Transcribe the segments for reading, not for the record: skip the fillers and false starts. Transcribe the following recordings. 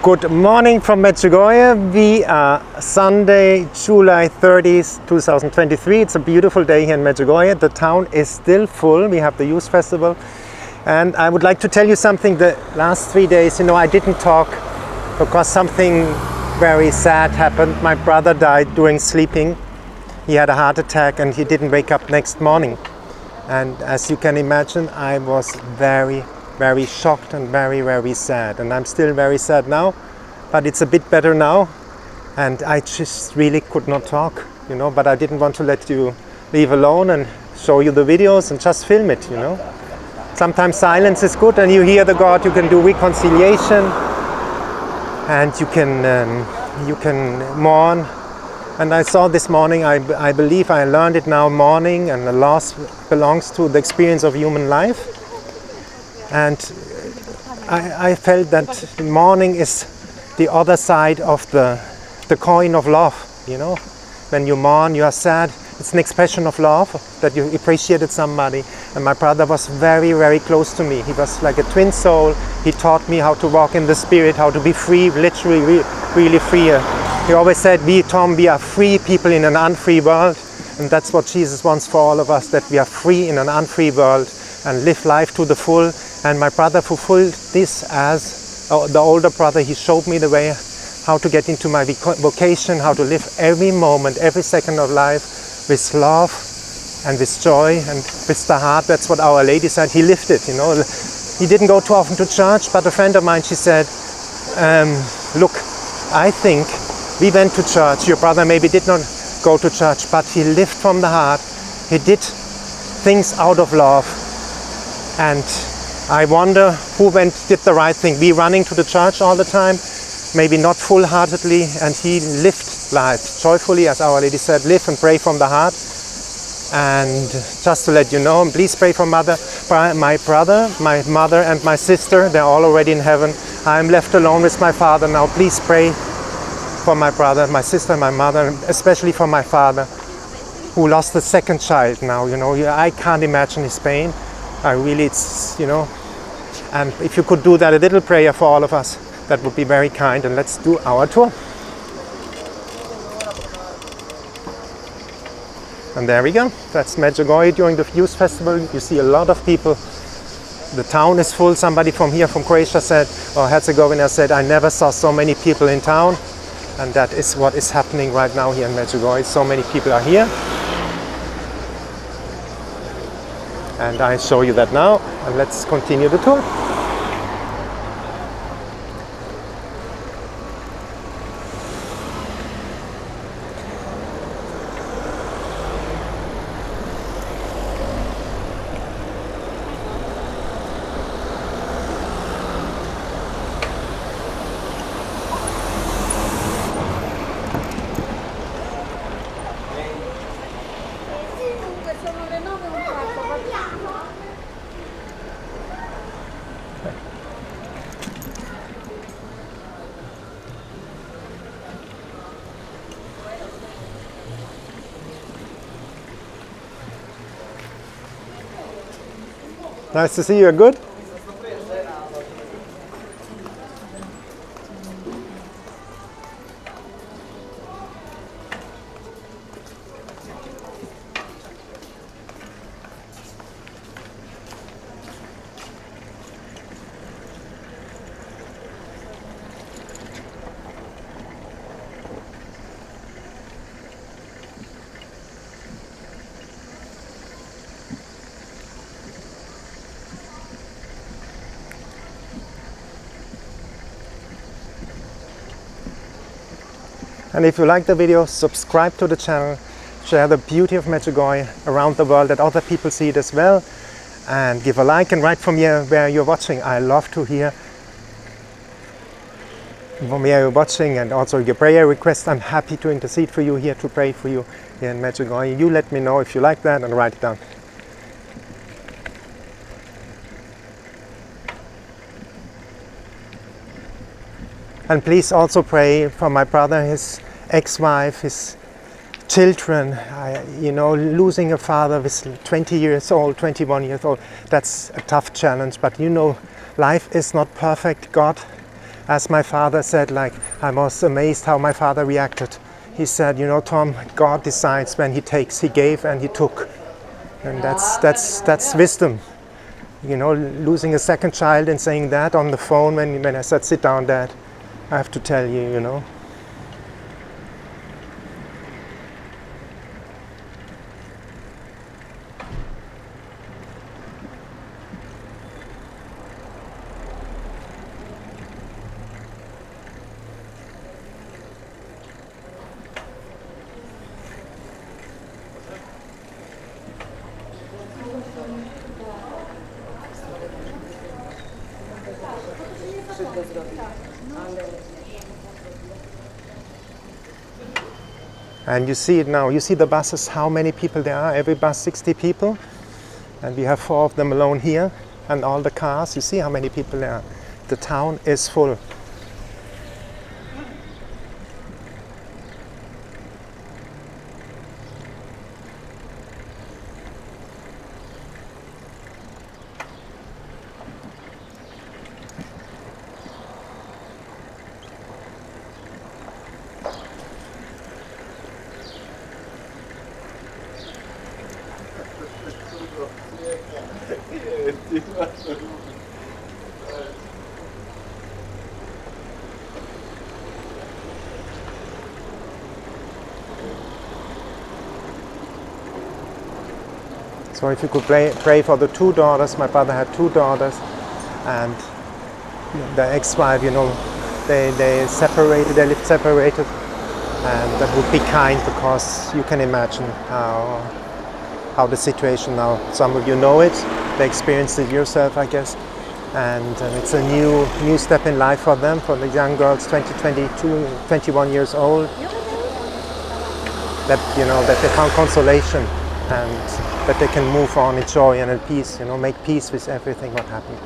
Good morning from Medjugorje. We are Sunday, July 30th, 2023. It's a beautiful day here in Medjugorje. The town is still full. We have the youth festival. And I would like to tell you something. The last 3 days, I didn't talk because something very sad happened. My brother died during sleeping. He had a heart attack and he didn't wake up next morning. And as you can imagine, I was very shocked and very sad, and I'm still very sad now, but it's a bit better now, and I just really could not talk, but I didn't want to let you leave alone and show you the videos and just film it. Sometimes silence is good, and you hear the God, you can do reconciliation, and you can mourn. And I saw this morning, I believe I learned it now, mourning and the loss belongs to the experience of human life. And I felt that mourning is the other side of the coin of love, When you mourn, you are sad. It's an expression of love, that you appreciated somebody. And my brother was very close to me. He was like a twin soul. He taught me how to walk in the spirit, how to be free, literally really free. He always said, Tom, we are free people in an unfree world. And that's what Jesus wants for all of us, that we are free in an unfree world and live life to the full. And my brother fulfilled this as the older brother. He showed me the way how to get into my vocation, how to live every moment, every second of life with love and with joy and with the heart. That's what Our Lady said. He lived it, He didn't go too often to church, but a friend of mine, she said, look, I think we went to church. Your brother maybe did not go to church, but he lived from the heart. He did things out of love. And I wonder who did the right thing. We running to the church all the time, maybe not full-heartedly, and he lived life joyfully, as Our Lady said, live and pray from the heart. And just to let you know, and please pray for my brother, my mother and my sister. They're all already in heaven. I'm left alone with my father now. Please pray for my brother, my sister, my mother, and especially for my father, who lost the second child now. I can't imagine his pain. And if you could do that, a little prayer for all of us, that would be very kind. And let's do our tour. And there we go. That's Medjugorje during the youth festival. You see a lot of people. The town is full. Somebody from here, from Croatia said, or Herzegovina said, I never saw so many people in town. And that is what is happening right now here in Medjugorje. So many people are here. And I show you that now, and let's continue the tour. Nice to see you. Good? And if you like the video, subscribe to the channel, share the beauty of Medjugorje around the world, that other people see it as well, and give a like and write from here where you're watching. I love to hear from where you're watching, and also your prayer requests. I'm happy to intercede for you here, to pray for you here in Medjugorje. You let me know if you like that and write it down. And please also pray for my brother, his ex-wife, his children. Losing a father with 20 years old, 21 years old, that's a tough challenge. But life is not perfect. God as my father said, like, I was amazed how my father reacted. He said, you know, Tom, God decides when he takes. He gave and he took. And that's wisdom. You know, losing a second child and saying that on the phone when I said, sit down, Dad, I have to tell you, you know. And you see it now, you see the buses, how many people there are, every bus 60 people. And we have 4 of them alone here, and all the cars, you see how many people there are. The town is full. So if you could pray for the 2 daughters, my brother had 2 daughters, and the ex-wife, you know, they separated, they lived separated, and that would be kind, because you can imagine how the situation now, some of you know it, they experienced it yourself, I guess, and it's a new step in life for them, for the young girls, 22, 21 years old, that, you know, that they found consolation and that they can move on in joy and in peace, you know, make peace with everything what happened.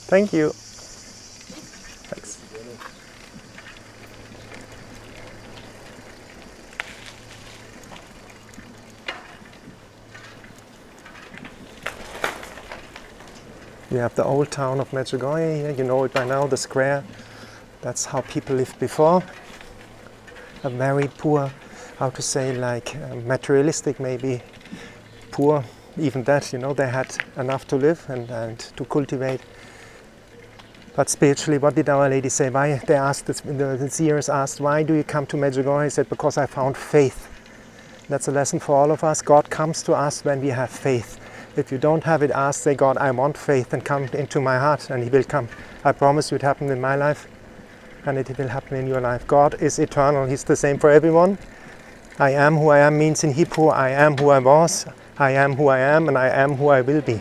Thank you. Thanks. You have the old town of Medjugorje here, you know it by now, the square. That's how people lived before. A very poor, how to say, like materialistic maybe, poor, even that, you know, they had enough to live and to cultivate. But spiritually, what did Our Lady say? Why they asked, the seers asked, why do you come to Medjugorje? He said, because I found faith. That's a lesson for all of us. God comes to us when we have faith. If you don't have it, ask, say, God, I want faith, and come into my heart, and He will come. I promise you it happened in my life, and it will happen in your life. God is eternal. He's the same for everyone. I am who I am means in Hebrew, I am who I was, I am who I am, and I am who I will be.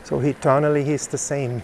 So eternally He's the same.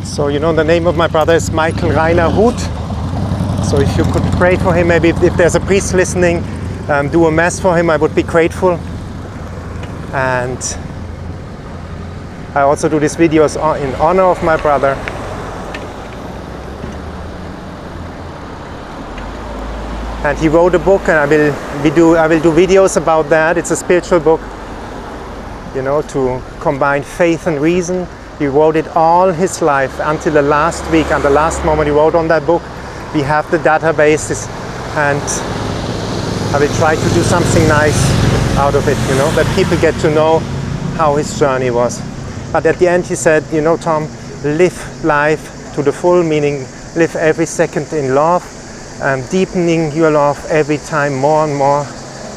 So you know the name of my brother is Michael Rainer Huth. So if you could pray for him, maybe if there's a priest listening, do a mass for him, I would be grateful. And I also do these videos in honor of my brother. And he wrote a book, and I will do videos about that. It's a spiritual book, you know, to combine faith and reason. He wrote it all his life until the last week, and the last moment he wrote on that book. We have the databases, and I will try to do something nice out of it, you know, that people get to know how his journey was. But at the end he said, you know, Tom, live life to the full, meaning live every second in love, deepening your love every time more and more,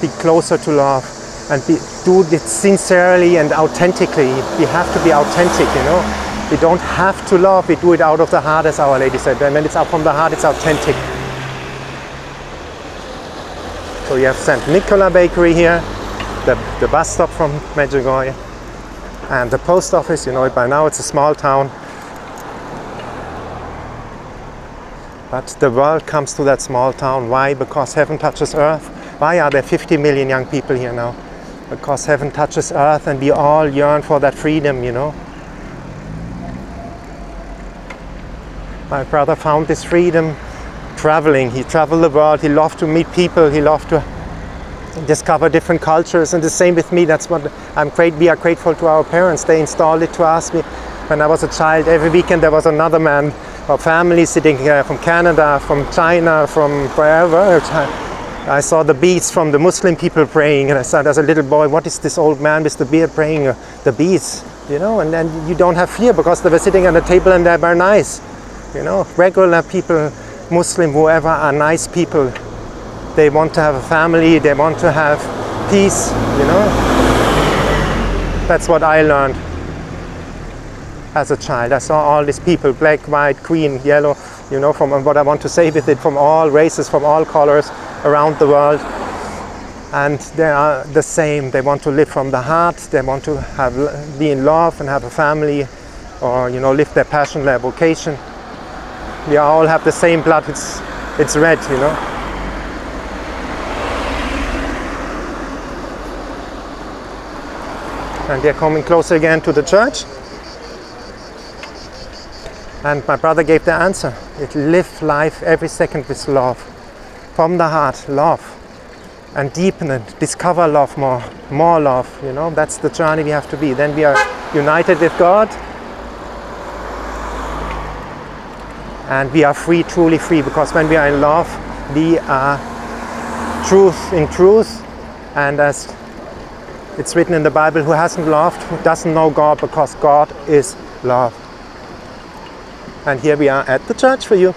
be closer to love, and do it sincerely and authentically. We have to be authentic, you know. We don't have to love, we do it out of the heart, as Our Lady said. And when it's out from the heart, it's authentic. So you have St. Nicola Bakery here, the bus stop from Medjugorje, and the post office, you know it by now, it's a small town. But the world comes to that small town. Why? Because heaven touches earth. Why are there 50 million young people here now? Because heaven touches earth, and we all yearn for that freedom, you know. My brother found this freedom traveling. He traveled the world. He loved to meet people. He loved to discover different cultures. And the same with me. That's what we are grateful to our parents. They installed it to us. When I was a child, every weekend there was another man or family sitting here from Canada, from China, from wherever. I saw the beads from the Muslim people praying, and I said as a little boy, what is this old man with the beard praying the beads, you know? And then you don't have fear, because they were sitting at the table and they were nice, you know. Regular people, Muslim, whoever, are nice people. They want to have a family, they want to have peace, you know. That's what I learned as a child. I saw all these people, black, white, green, yellow, you know, from what I want to say with it, from all races, from all colors around the world. And they are the same. They want to live from the heart. They want to be in love and have a family, or, you know, live their passion, their vocation. We all have the same blood. It's red, you know. And they're coming closer again to the church. And my brother gave the answer. Live life every second with love. From the heart, love. And deepen it, discover love more love, you know. That's the journey we have to be. Then we are united with God. And we are free, truly free, because when we are in love, we are truth in truth. And as it's written in the Bible, who hasn't loved, who doesn't know God, because God is love. And here we are at the church for you.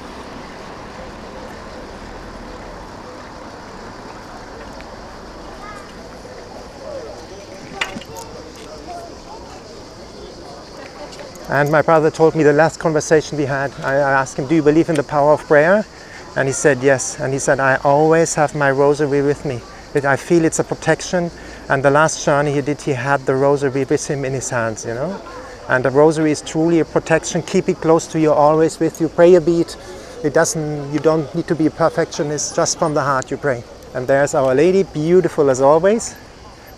And my brother told me the last conversation we had, I asked him, do you believe in the power of prayer? And he said yes. And he said, I always have my rosary with me. I feel it's a protection. And the last journey he did, he had the rosary with him in his hands, you know. And the rosary is truly a protection. Keep it close to you, always with you. Pray a beat. You don't need to be a perfectionist, just from the heart you pray. And there's Our Lady, beautiful as always.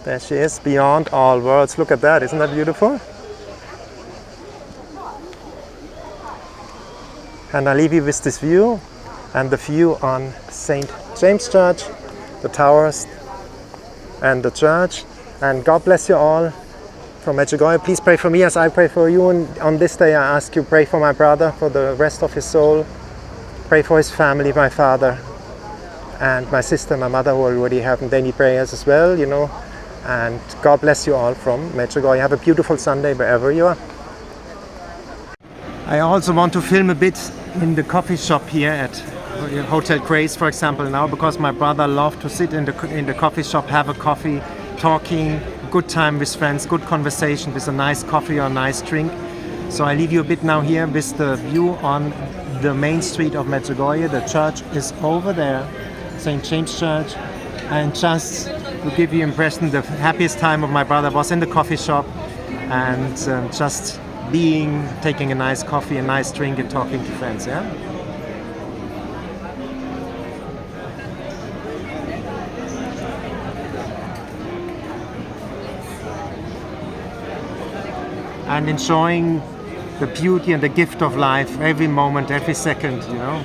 There she is, beyond all worlds. Look at that, isn't that beautiful? And I leave you with this view, and the view on St. James Church, the towers and the church. And God bless you all from Medjugorje. Please pray for me as I pray for you. And on this day I ask you, pray for my brother, for the rest of his soul. Pray for his family, my father and my sister, my mother, who already have daily prayers as well, you know. And God bless you all from Medjugorje. Have a beautiful Sunday wherever you are. I also want to film a bit in the coffee shop here at Hotel Grace, for example, now, because my brother loved to sit in the coffee shop, have a coffee, talking, good time with friends, good conversation with a nice coffee or a nice drink. So I leave you a bit now here with the view on the main street of Medjugorje. The church is over there, St. James Church. And just to give you impression, the happiest time of my brother was in the coffee shop, and just taking a nice coffee, a nice drink, and talking to friends, yeah? And enjoying the beauty and the gift of life every moment, every second, you know?